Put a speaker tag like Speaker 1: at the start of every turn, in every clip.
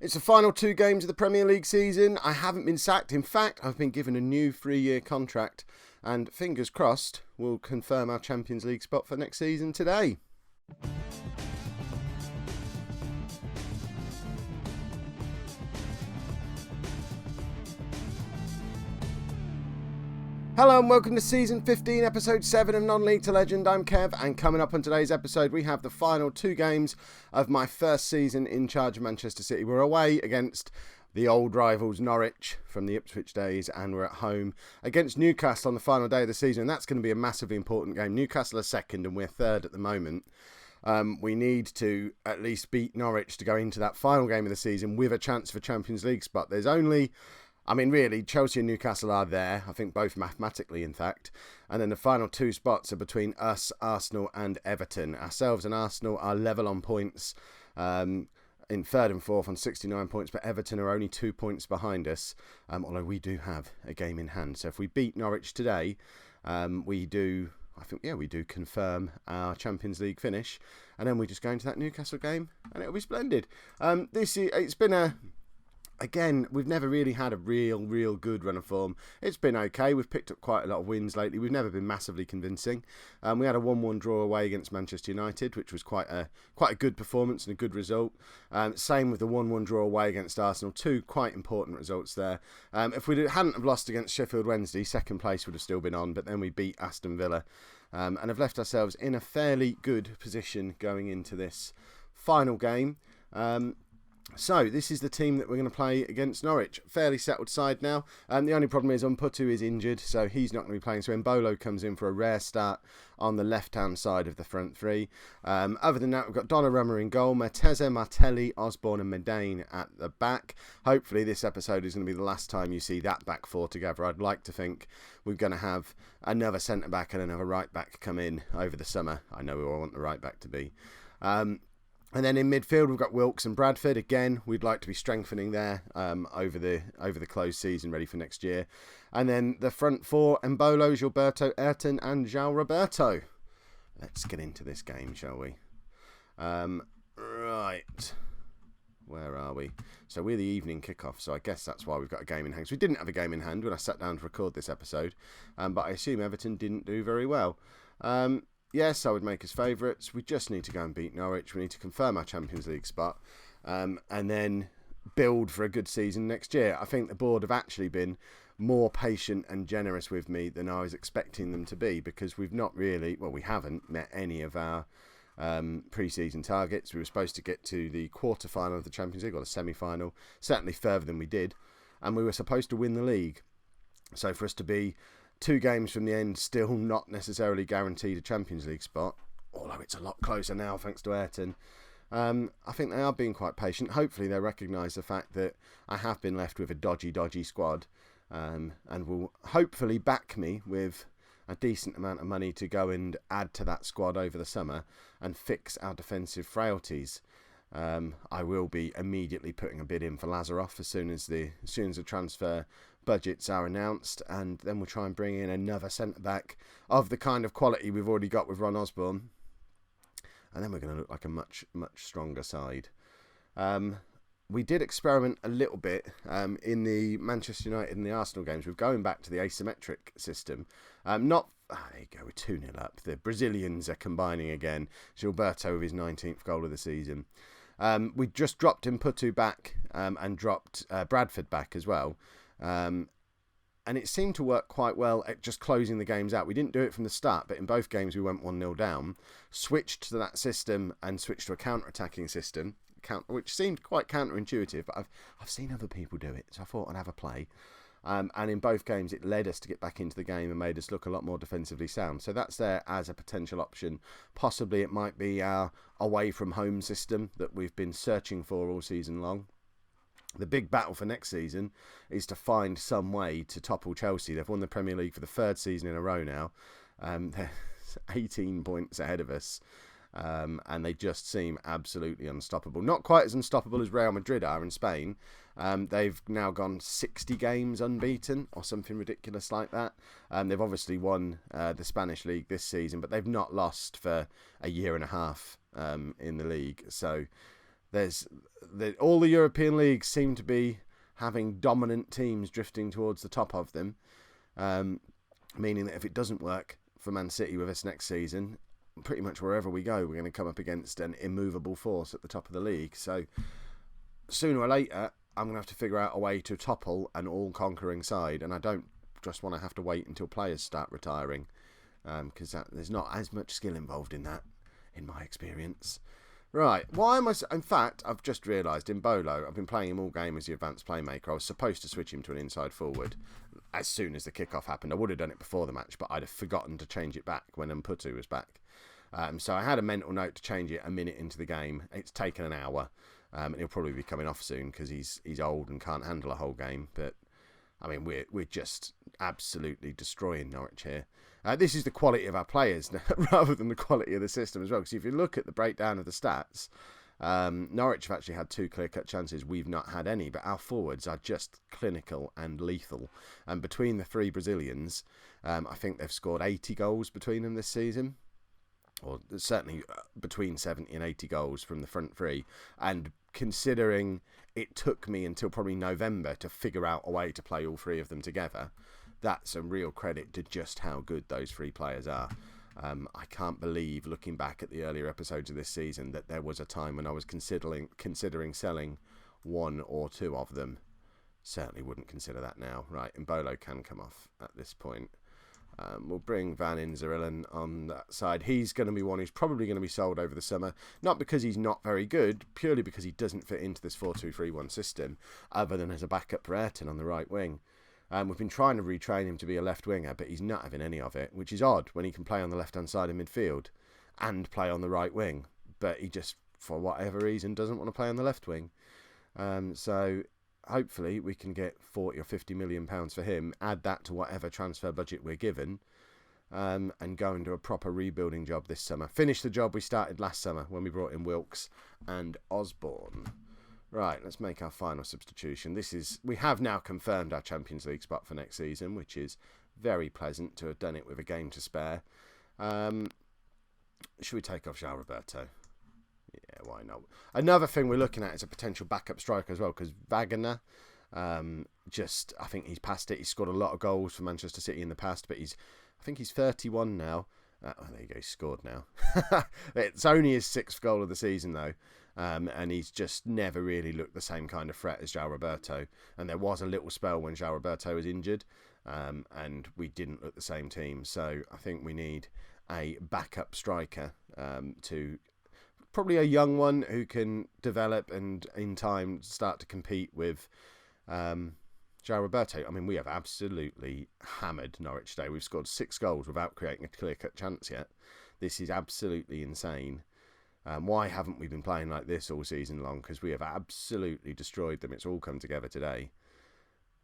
Speaker 1: It's the final 2 games of the Premier League season. I haven't been sacked. In fact, I've been given a new 3-year contract, and fingers crossed, we'll confirm our Champions League spot for next season today. Hello and welcome to Season 15, Episode 7 of Non-League to Legend. I'm Kev, and coming up on today's episode, we have the final 2 games of my first season in charge of Manchester City. We're away against the old rivals Norwich from the Ipswich days, and we're at home against Newcastle on the final day of the season, and that's going to be a massively important game. Newcastle are second and we're third at the moment. We need to at least beat Norwich to go into that final game of the season with a chance for Champions League spot. Really, Chelsea and Newcastle are there, I think both mathematically, in fact. And then the final 2 spots are between us, Arsenal and Everton. Ourselves and Arsenal are level on points, in 3rd and 4th on 69 points, but Everton are only 2 points behind us, although we do have a game in hand. So if we beat Norwich today, we do confirm our Champions League finish. And then we just go into that Newcastle game, and it'll be splendid. Again, we've never really had a real good run of form. It's been okay. We've picked up quite a lot of wins lately. We've never been massively convincing. We had a 1-1 draw away against Manchester United, which was quite a good performance and a good result. Same with the 1-1 draw away against Arsenal. 2 quite important results there. If we hadn't have lost against Sheffield Wednesday, second place would have still been on, but then we beat Aston Villa and have left ourselves in a fairly good position going into this final game. So this is the team that we're going to play against Norwich. Fairly settled side now. The only problem is Umputu is injured, so he's not going to be playing. So Mbolo comes in for a rare start on the left-hand side of the front 3. Other than that, we've got Donnarumma in goal, Mertese, Martelli, Osborne and Medane at the back. Hopefully this episode is going to be the last time you see that back 4 together. I'd like to think we're going to have another centre-back and another right-back come in over the summer. I know we all want the right-back to be. And then in midfield, we've got Wilkes and Bradford. Again, we'd like to be strengthening there over the closed season, ready for next year. And then the front 4, Mbolo, Gilberto, Ayrton and João Roberto. Let's get into this game, shall we? Right. Where are we? So we're the evening kickoff, so I guess that's why we've got a game in hand. So we didn't have a game in hand when I sat down to record this episode, but I assume Everton didn't do very well. Yes, I would make us favourites. We just need to go and beat Norwich. We need to confirm our Champions League spot and then build for a good season next year. I think the board have actually been more patient and generous with me than I was expecting them to be, because we haven't met any of our pre-season targets. We were supposed to get to the quarter-final of the Champions League, or the semi-final, certainly further than we did, and we were supposed to win the league. So for us to be 2 games from the end, still not necessarily guaranteed a Champions League spot, although it's a lot closer now thanks to Ayrton. I think they are being quite patient. Hopefully they recognise the fact that I have been left with a dodgy squad, and will hopefully back me with a decent amount of money to go and add to that squad over the summer and fix our defensive frailties. I will be immediately putting a bid in for Lazarov as soon as the transfer budgets are announced, and then we'll try and bring in another centre-back of the kind of quality we've already got with Ron Osborne, and then we're going to look like a much stronger side. We did experiment a little bit in the Manchester United and the Arsenal games with going back to the asymmetric system. There you go, we're 2-0 up. The Brazilians are combining again. Gilberto with his 19th goal of the season. We just dropped Umputu back and dropped Bradford back as well. And it seemed to work quite well at just closing the games out. We didn't do it from the start, but in both games we went 1-0 down, switched to that system and switched to a counter-attacking system, which seemed quite counterintuitive, but I've seen other people do it, so I thought I'd have a play. And in both games it led us to get back into the game and made us look a lot more defensively sound. So that's there as a potential option. Possibly it might be our away from home system that we've been searching for all season long. The big battle for next season is to find some way to topple Chelsea. They've won the Premier League for the 3rd season in a row now. They're 18 points ahead of us. And they just seem absolutely unstoppable. Not quite as unstoppable as Real Madrid are in Spain. They've now gone 60 games unbeaten or something ridiculous like that. They've obviously won the Spanish league this season, but they've not lost for a year and a half in the league. So All the European leagues seem to be having dominant teams drifting towards the top of them, meaning that if it doesn't work for Man City with us next season, pretty much wherever we go, we're going to come up against an immovable force at the top of the league. So sooner or later, I'm going to have to figure out a way to topple an all-conquering side, and I don't just want to have to wait until players start retiring, because there's not as much skill involved in that, in my experience. Right, why am I... In fact, I've just realised in Bolo, I've been playing him all game as the advanced playmaker. I was supposed to switch him to an inside forward as soon as the kickoff happened. I would have done it before the match, but I'd have forgotten to change it back when Mputu was back. So I had a mental note to change it a minute into the game. It's taken an hour, and he'll probably be coming off soon because he's old and can't handle a whole game. But I mean, we're just absolutely destroying Norwich here. This is the quality of our players rather than the quality of the system as well. Because if you look at the breakdown of the stats, Norwich have actually had 2 clear-cut chances. We've not had any, but our forwards are just clinical and lethal. And between the 3 Brazilians, I think they've scored 80 goals between them this season. Or certainly between 70 and 80 goals from the front 3. And considering it took me until probably November to figure out a way to play all 3 of them together, that's a real credit to just how good those 3 players are. I can't believe, looking back at the earlier episodes of this season, that there was a time when I was considering selling 1 or 2 of them. Certainly wouldn't consider that now. Right, Mbolo can come off at this point. We'll bring Van Inzerillen on that side. He's going to be one who's probably going to be sold over the summer. Not because he's not very good, purely because he doesn't fit into this 4-2-3-1 system, other than as a backup for Ayrton on the right wing. We've been trying to retrain him to be a left winger, but he's not having any of it, which is odd when he can play on the left-hand side of midfield and play on the right wing. But he just, for whatever reason, doesn't want to play on the left wing. So hopefully we can get 40 or 50 million pounds for him, add that to whatever transfer budget we're given, and go and do a proper rebuilding job this summer. Finish the job we started last summer when we brought in Wilkes and Osborne. Right, let's make our final substitution. We have now confirmed our Champions League spot for next season, which is very pleasant to have done it with a game to spare. Should we take off João Roberto? Yeah, why not? Another thing we're looking at is a potential backup striker as well, because Wagner, I think he's past it. He's scored a lot of goals for Manchester City in the past, but I think he's 31 now. There you go, he's scored now. It's only his 6th goal of the season, though. And he's just never really looked the same kind of threat as João Roberto. And there was a little spell when João Roberto was injured, and we didn't look the same team. So I think we need a backup striker, to probably a young one who can develop and in time start to compete with João Roberto. I mean, we have absolutely hammered Norwich today. We've scored 6 goals without creating a clear-cut chance yet. This is absolutely insane. Why haven't we been playing like this all season long? Because we have absolutely destroyed them. It's all come together today.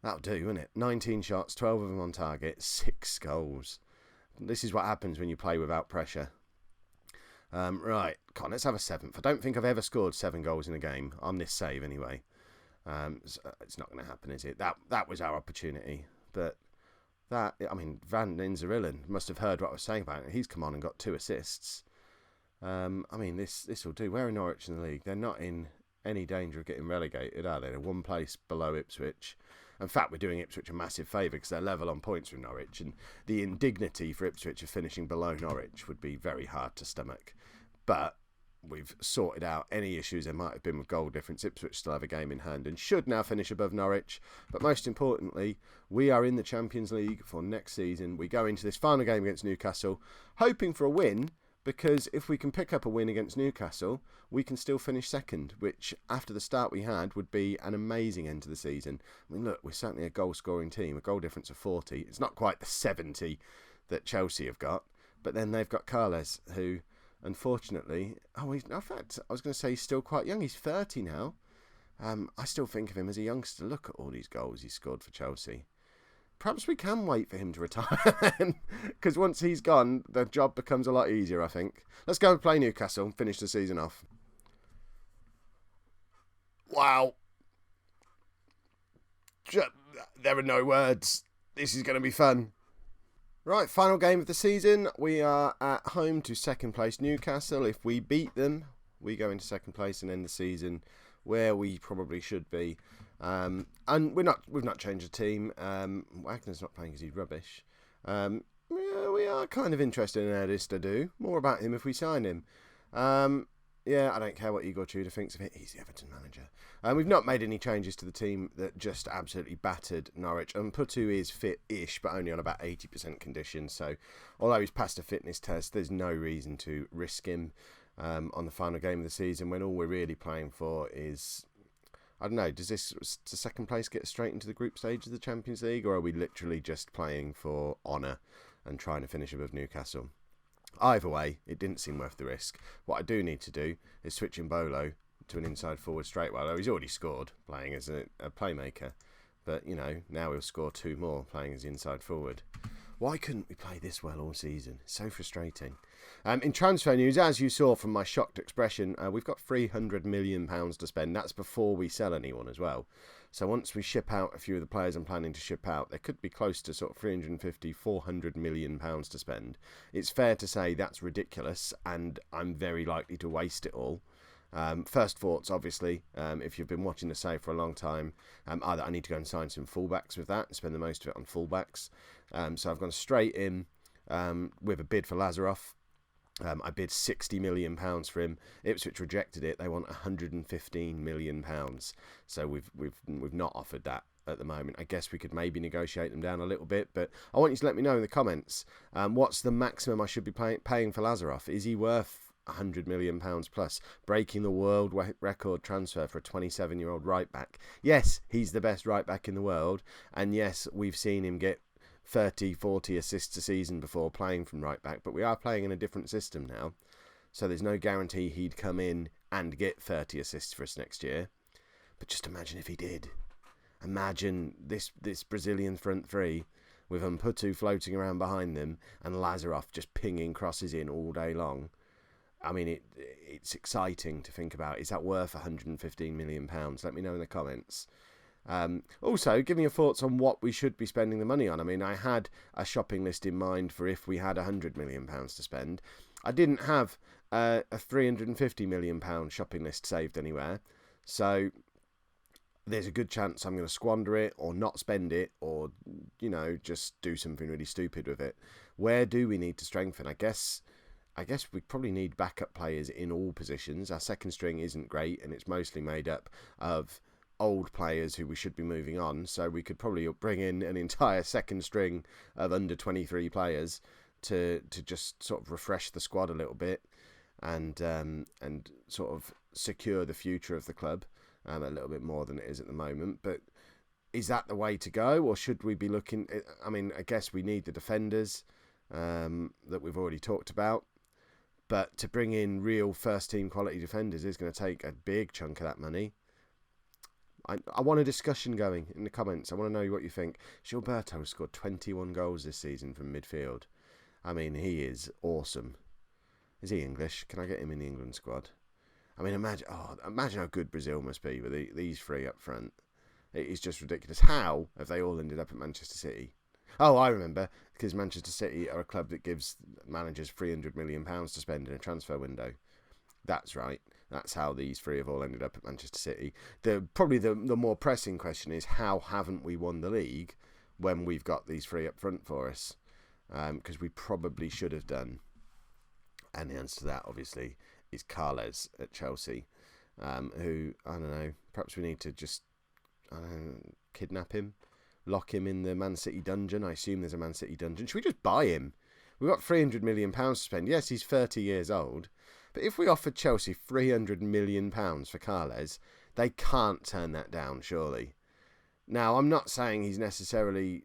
Speaker 1: That'll do, won't it? 19 shots, 12 of them on target, 6 goals. This is what happens when you play without pressure. Right, come on, let's have a 7th. I don't think I've ever scored 7 goals in a game, on this save anyway. So it's not going to happen, is it? That was our opportunity. But Van Inzerillen must have heard what I was saying about it. He's come on and got 2 assists. This will do. Where are Norwich in the league? They're not in any danger of getting relegated, are they? They're 1 place below Ipswich. In fact, we're doing Ipswich a massive favour because they're level on points with Norwich, and the indignity for Ipswich of finishing below Norwich would be very hard to stomach. But we've sorted out any issues there might have been with goal difference. Ipswich still have a game in hand and should now finish above Norwich. But most importantly, we are in the Champions League for next season. We go into this final game against Newcastle hoping for a win, because if we can pick up a win against Newcastle, we can still finish second, which after the start we had would be an amazing end to the season. I mean, look, we're certainly a goal-scoring team, a goal difference of 40. It's not quite the 70 that Chelsea have got, but then they've got Carles, who, unfortunately... in fact, I was going to say he's still quite young. He's 30 now. I still think of him as a youngster. Look at all these goals he's scored for Chelsea. Perhaps we can wait for him to retire, because once he's gone, the job becomes a lot easier, I think. Let's go and play Newcastle and finish the season off. Wow. There are no words. This is going to be fun. Right, final game of the season. We are at home to second place Newcastle. If we beat them, we go into second place and end the season where we probably should be. And we've not changed the team. Wagner's not playing because he's rubbish. We are kind of interested in Erdis to do. More about him if we sign him. I don't care what Igor Tudor thinks of it. He's the Everton manager. We've not made any changes to the team that just absolutely battered Norwich. Putu is fit-ish, but only on about 80% condition. So, although he's passed a fitness test, there's no reason to risk him on the final game of the season when all we're really playing for is... I don't know, does second place get straight into the group stage of the Champions League, or are we literally just playing for honour and trying to finish above Newcastle? Either way, it didn't seem worth the risk. What I do need to do is switch Mbolo to an inside forward straight away. Although he's already scored playing as a playmaker. But, now he'll score 2 more playing as the inside forward. Why couldn't we play this well all season? It's so frustrating. In transfer news, as you saw from my shocked expression, we've got £300 million to spend. That's before we sell anyone as well. So once we ship out a few of the players I'm planning to ship out, there could be close to sort of 350, £400 million to spend. It's fair to say that's ridiculous, and I'm very likely to waste it all. First thoughts, obviously, if you've been watching the save for a long time, are that I need to go and sign some fullbacks with that and spend the most of it on fullbacks. So I've gone straight in with a bid for Lazarov. I bid £60 million for him. Ipswich rejected it. They want £115 million. So we've not offered that at the moment. I guess we could maybe negotiate them down a little bit, but I want you to let me know in the comments, what's the maximum I should be paying for Lazarov? Is he worth £100 million plus, breaking the world record transfer for a 27-year-old right back? Yes, he's the best right back in the world, and yes, we've seen him get 30, 40 assists a season before playing from right back, but we are playing in a different system now, so there's no guarantee he'd come in and get 30 assists for us next year. But just imagine if he did. Imagine this Brazilian front three with Mputu floating around behind them and Lazarov just pinging crosses in all day long. I mean, it's exciting to think about. Is that worth £115 million? Let me know in the comments. Also, give me your thoughts on what we should be spending the money on. I mean, I had a shopping list in mind for if we had £100 million to spend. I didn't have a £350 million shopping list saved anywhere. So there's a good chance I'm going to squander it or not spend it or, just do something really stupid with it. Where do we need to strengthen? I guess we probably need backup players in all positions. Our second string isn't great, and it's mostly made up of old players who we should be moving on. So we could probably bring in an entire second string of under 23 players to just sort of refresh the squad a little bit and sort of secure the future of the club a little bit more than it is at the moment. But is that the way to go, or should we be looking? I mean, I guess we need the defenders that we've already talked about. But to bring in real first-team quality defenders is going to take a big chunk of that money. I want a discussion going in the comments. I want to know what you think. Gilberto has scored 21 goals this season from midfield. I mean, he is awesome. Is he English? Can I get him in the England squad? I mean, imagine how good Brazil must be with these three up front. It is just ridiculous. How have they all ended up at Manchester City? Oh, I remember, because Manchester City are a club that gives managers £300 million to spend in a transfer window. That's right. That's how these three have all ended up at Manchester City. Probably the more pressing question is, how haven't we won the league when we've got these three up front for us? Because we probably should have done. And the answer to that, obviously, is Carles at Chelsea, who, I don't know, perhaps we need to just kidnap him, lock him in the Man City dungeon. I assume there's a Man City dungeon. Should we just buy him? We've got £300 million to spend. Yes, he's 30 years old. But if we offered Chelsea £300 million for Carles, they can't turn that down, surely. Now, I'm not saying he's necessarily...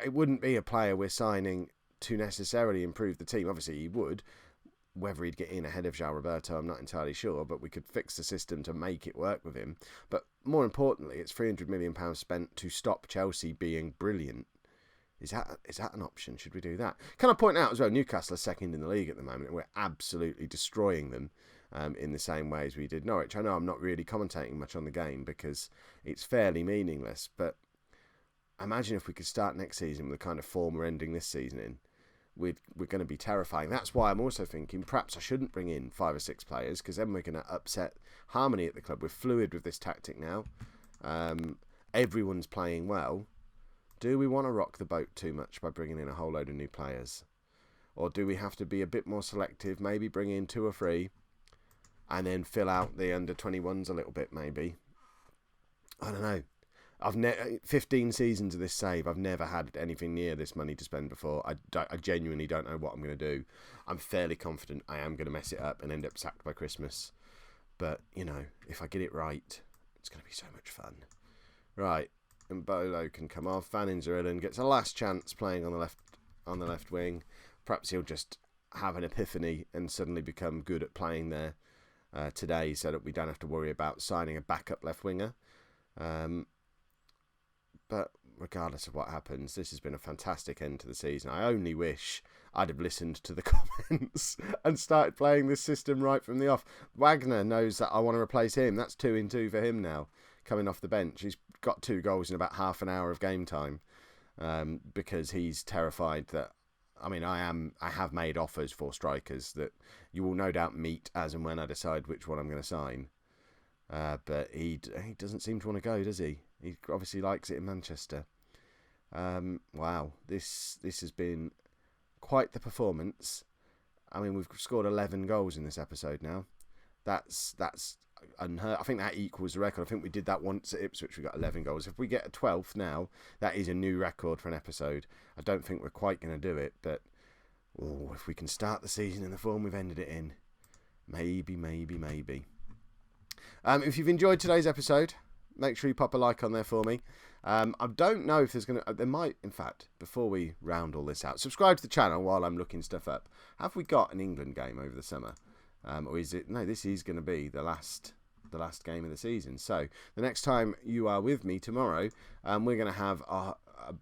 Speaker 1: It wouldn't be a player we're signing to necessarily improve the team. Obviously, he would. Whether he'd get in ahead of João Roberto, I'm not entirely sure, but we could fix the system to make it work with him. But more importantly, it's £300 million spent to stop Chelsea being brilliant. Is that an option? Should we do that? Can I point out as well, Newcastle are second in the league at the moment, and we're absolutely destroying them in the same way as we did Norwich. I know I'm not really commentating much on the game because it's fairly meaningless, but imagine if we could start next season with the kind of form we're ending this season in. we're going to be terrifying. That's why I'm also thinking perhaps I shouldn't bring in 5 or 6 players, because then we're going to upset harmony at the club. We're fluid with this tactic now. Everyone's playing well. Do we want to rock the boat too much by bringing in a whole load of new players? Or do we have to be a bit more selective, maybe bring in 2 or 3 and then fill out the under-21s a little bit maybe? I don't know. 15 seasons of this save, I've never had anything near this money to spend before. I genuinely don't know what I'm going to do. I'm fairly confident I am going to mess it up and end up sacked by Christmas. But, you know, if I get it right, it's going to be so much fun. Right, and Bolo can come off. Van Inzerillen gets a last chance playing on the left wing. Perhaps he'll just have an epiphany and suddenly become good at playing there today, so that we don't have to worry about signing a backup left winger. But regardless of what happens, this has been a fantastic end to the season. I only wish I'd have listened to the comments and started playing this system right from the off. Wagner knows that I want to replace him. That's 2 in 2 for him now, coming off the bench. He's got 2 goals in about half an hour of game time, because he's terrified that... I mean, I have made offers for strikers that you will no doubt meet as and when I decide which one I'm going to sign. But he doesn't seem to want to go, does he? He obviously likes it in Manchester. Wow, this has been quite the performance. I mean, we've scored 11 goals in this episode now. That's unheard. I think that equals the record. I think we did that once at Ipswich. We got 11 goals. If we get a 12th now, that is a new record for an episode. I don't think we're quite going to do it, but if we can start the season in the form we've ended it in, maybe. If you've enjoyed today's episode, make sure you pop a like on there for me. I don't know if there's going to... There might, in fact, before we round all this out, subscribe to the channel while I'm looking stuff up. Have we got an England game over the summer? Or is it... No, this is going to be the last game of the season. So, the next time you are with me tomorrow, we're going to have a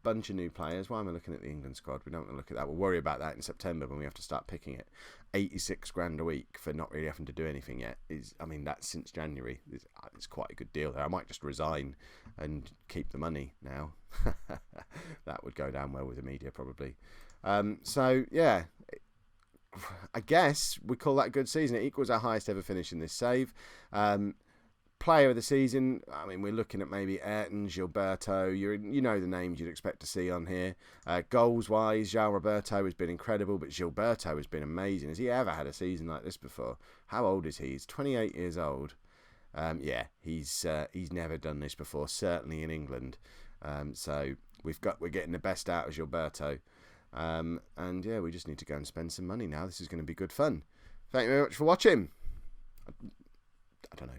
Speaker 1: bunch of new players. Why am I looking at the England squad? We don't want to look at that. We'll worry about that in September when we have to start picking it. 86 grand a week for not really having to do anything yet. That's since January. It's quite a good deal there. I might just resign and keep the money now. That would go down well with the media probably. So, yeah... I guess we call that a good season. It equals our highest ever finish in this save. Player of the season, I mean, we're looking at maybe Ayrton, Gilberto. You know the names you'd expect to see on here. Goals-wise, João Roberto has been incredible, but Gilberto has been amazing. Has he ever had a season like this before? How old is he? He's 28 years old. He's never done this before, certainly in England. So we're getting the best out of Gilberto. We just need to go and spend some money now. This is going to be good fun. Thank you very much for watching. I don't know.